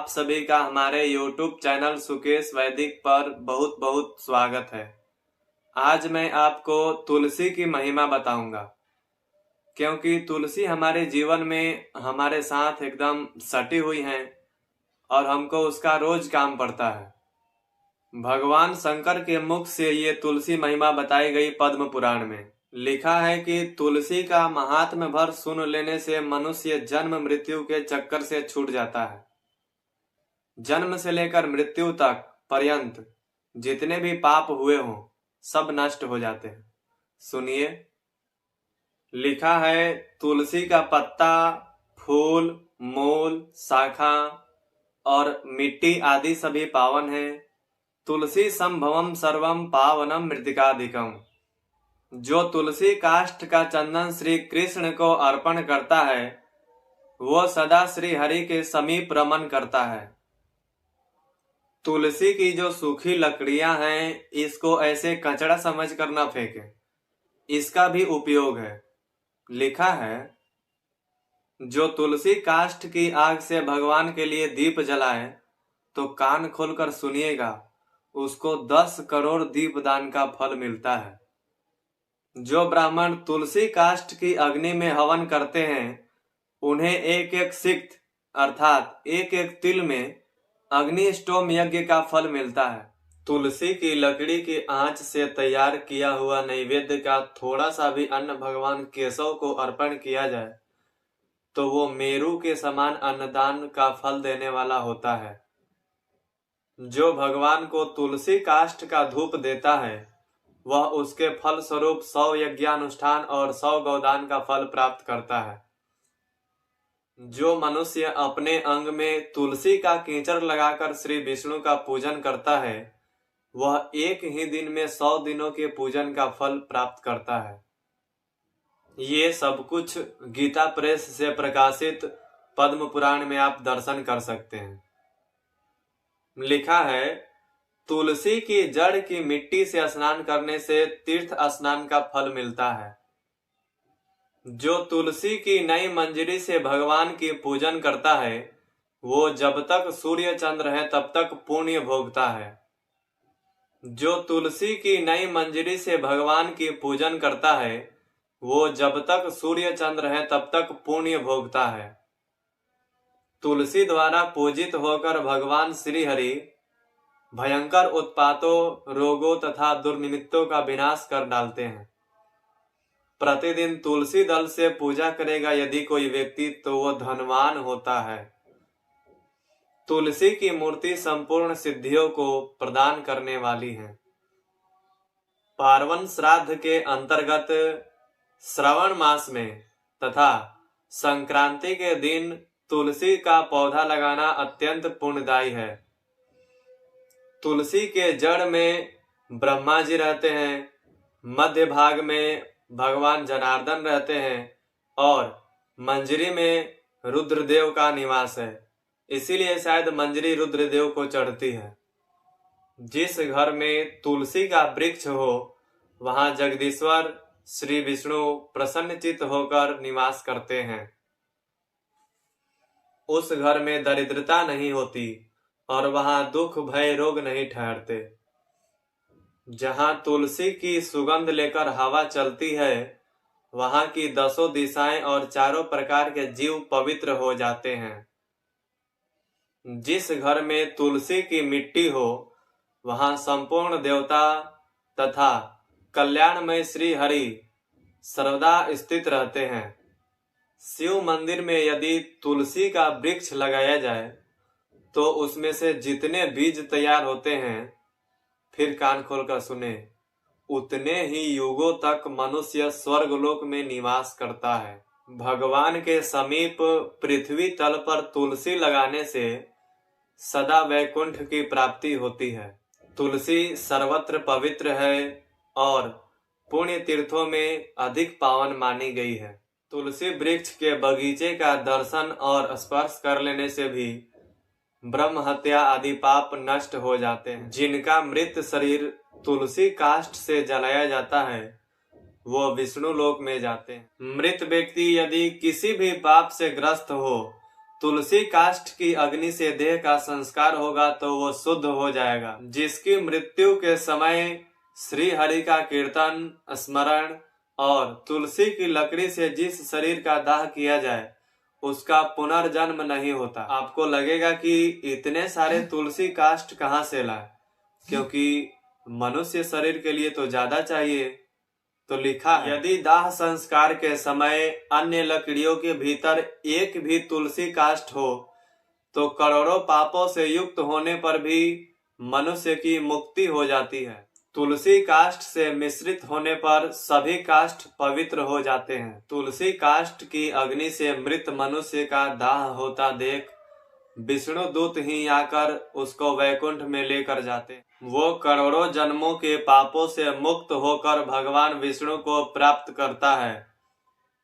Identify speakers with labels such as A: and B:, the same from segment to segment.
A: आप सभी का हमारे YouTube चैनल सुकेश वैदिक पर बहुत बहुत स्वागत है। आज मैं आपको तुलसी की महिमा बताऊंगा, क्योंकि तुलसी हमारे जीवन में हमारे साथ एकदम सटी हुई है और हमको उसका रोज काम पड़ता है। भगवान शंकर के मुख से ये तुलसी महिमा बताई गई पद्म पुराण में। लिखा है कि तुलसी का महात्म्य भर सुन लेने से मनुष्य जन्म मृत्यु के चक्कर से छूट जाता है। जन्म से लेकर मृत्यु तक पर्यंत जितने भी पाप हुए हों सब नष्ट हो जाते हैं। सुनिए, लिखा है तुलसी का पत्ता, फूल, मूल, शाखा और मिट्टी आदि सभी पावन है। तुलसी संभवम सर्वम पावनम मृतिकाधिकम। जो तुलसी काष्ठ का चंदन श्री कृष्ण को अर्पण करता है वो सदा श्री हरि के समीप रमन करता है। तुलसी की जो सूखी लकड़ियां हैं इसको ऐसे कचड़ा समझ कर न फेंके, इसका भी उपयोग है। लिखा है जो तुलसी काष्ठ की आग से भगवान के लिए दीप जलाए तो कान खोलकर सुनिएगा, उसको 10 करोड़ दीप दान का फल मिलता है। जो ब्राह्मण तुलसी काष्ठ की अग्नि में हवन करते हैं उन्हें एक एक सिक्त अर्थात एक एक तिल में अग्नि स्टोम यज्ञ का फल मिलता है। तुलसी की लकड़ी की आंच से तैयार किया हुआ नैवेद्य का थोड़ा सा भी अन्न भगवान केशव को अर्पण किया जाए तो वो मेरू के समान अन्नदान का फल देने वाला होता है। जो भगवान को तुलसी काष्ठ का धूप देता है वह उसके फल स्वरूप 100 यज्ञानुष्ठान और 100 गौदान का फल प्राप्त करता है। जो मनुष्य अपने अंग में तुलसी का कीचड़ लगाकर श्री विष्णु का पूजन करता है वह एक ही दिन में 100 दिनों के पूजन का फल प्राप्त करता है। ये सब कुछ गीता प्रेस से प्रकाशित पद्म पुराण में आप दर्शन कर सकते हैं। लिखा है तुलसी की जड़ की मिट्टी से स्नान करने से तीर्थ स्नान का फल मिलता है। जो तुलसी की नई मंजरी से भगवान की पूजन करता है वो जब तक सूर्य चंद्र है तब तक पुण्य भोगता है। जो तुलसी की नई मंजरी से भगवान की पूजन करता है वो जब तक सूर्य चंद्र है तब तक पुण्य भोगता है। तुलसी द्वारा पूजित होकर भगवान श्री हरि भयंकर उत्पातों, रोगों तथा दुर्निमित्तों का विनाश कर डालते हैं। प्रतिदिन तुलसी दल से पूजा करेगा यदि कोई व्यक्ति तो वो धनवान होता है। तुलसी की मूर्ति संपूर्ण सिद्धियों को प्रदान करने वाली है। पार्वन श्राद्ध के अंतर्गत श्रावण मास में तथा संक्रांति के दिन तुलसी का पौधा लगाना अत्यंत पुण्यदायी है। तुलसी के जड़ में ब्रह्मा जी रहते हैं, मध्य भाग में भगवान जनार्दन रहते हैं और मंजरी में रुद्रदेव का निवास है। इसीलिए शायद मंजरी रुद्रदेव को चढ़ती है। जिस घर में तुलसी का वृक्ष हो वहां जगदीश्वर श्री विष्णु प्रसन्नचित्त होकर निवास करते हैं। उस घर में दरिद्रता नहीं होती और वहां दुख भय रोग नहीं ठहरते। जहां तुलसी की सुगंध लेकर हवा चलती है वहां की 10 दिशाएं और चारों प्रकार के जीव पवित्र हो जाते हैं। जिस घर में तुलसी की मिट्टी हो वहां संपूर्ण देवता तथा कल्याणमय श्री हरि सर्वदा स्थित रहते हैं। शिव मंदिर में यदि तुलसी का वृक्ष लगाया जाए तो उसमें से जितने बीज तैयार होते हैं, फिर कान खोलकर सुने, उतने ही युगों तक मनुष्य स्वर्गलोक में निवास करता है। भगवान के समीप पृथ्वी तल पर तुलसी लगाने से सदा वैकुंठ की प्राप्ति होती है। तुलसी सर्वत्र पवित्र है और पुण्य तीर्थों में अधिक पावन मानी गई है। तुलसी वृक्ष के बगीचे का दर्शन और स्पर्श कर लेने से भी ब्रह्म हत्या आदि पाप नष्ट हो जाते हैं। जिनका मृत शरीर तुलसी काष्ठ से जलाया जाता है वो विष्णु लोक में जाते हैं। मृत व्यक्ति यदि किसी भी पाप से ग्रस्त हो तुलसी काष्ठ की अग्नि से देह का संस्कार होगा तो वो शुद्ध हो जाएगा। जिसकी मृत्यु के समय श्री हरि का कीर्तन, स्मरण और तुलसी की लकड़ी से जिस शरीर का दाह किया जाए उसका पुनर्जन्म नहीं होता। आपको लगेगा कि इतने सारे तुलसी काष्ठ कहाँ से लाए, क्योंकि मनुष्य शरीर के लिए तो ज्यादा चाहिए। तो लिखा है, यदि दाह संस्कार के समय अन्य लकड़ियों के भीतर एक भी तुलसी काष्ठ हो तो करोड़ों पापों से युक्त होने पर भी मनुष्य की मुक्ति हो जाती है। तुलसी काष्ठ से मिश्रित होने पर सभी काष्ठ पवित्र हो जाते हैं। तुलसी काष्ठ की अग्नि से मृत मनुष्य का दाह होता देख विष्णु दूत ही आकर उसको वैकुंठ में लेकर जाते। वो करोड़ों जन्मों के पापों से मुक्त होकर भगवान विष्णु को प्राप्त करता है।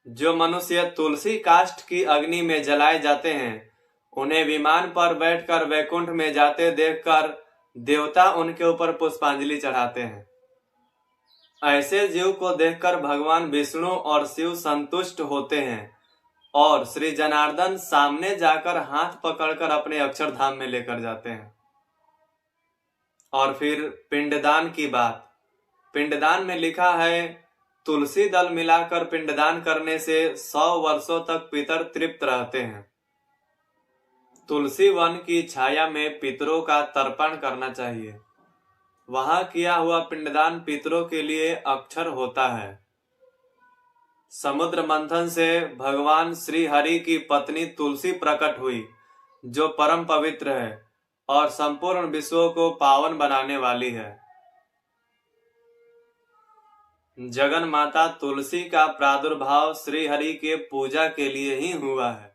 A: जो मनुष्य तुलसी काष्ठ की अग्नि में जलाए जाते हैं उन्हें विमान पर बैठकर वैकुंठ में जाते देखकर देवता उनके ऊपर पुष्पांजलि चढ़ाते हैं। ऐसे जीव को देखकर भगवान विष्णु और शिव संतुष्ट होते हैं और श्री जनार्दन सामने जाकर हाथ पकड़कर अपने अक्षरधाम में लेकर जाते हैं। और फिर पिंडदान की बात। पिंडदान में लिखा है, तुलसी दल मिलाकर पिंडदान करने से 100 वर्षों तक पितर तृप्त रहते हैं। तुलसी वन की छाया में पितरों का तर्पण करना चाहिए। वहां किया हुआ पिंडदान पितरों के लिए अक्षर होता है। समुद्र मंथन से भगवान श्री हरि की पत्नी तुलसी प्रकट हुई, जो परम पवित्र है और संपूर्ण विश्व को पावन बनाने वाली है। जगन माता तुलसी का प्रादुर्भाव श्री हरि के पूजा के लिए ही हुआ है।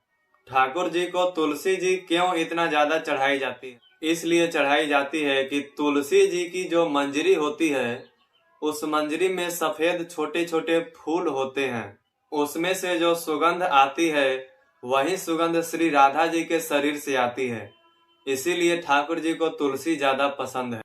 A: ठाकुर जी को तुलसी जी क्यों इतना ज्यादा चढ़ाई जाती है? इसलिए चढ़ाई जाती है कि तुलसी जी की जो मंजरी होती है उस मंजरी में सफेद छोटे छोटे फूल होते हैं। उसमें से जो सुगंध आती है वही सुगंध श्री राधा जी के शरीर से आती है। इसीलिए ठाकुर जी को तुलसी ज्यादा पसंद है।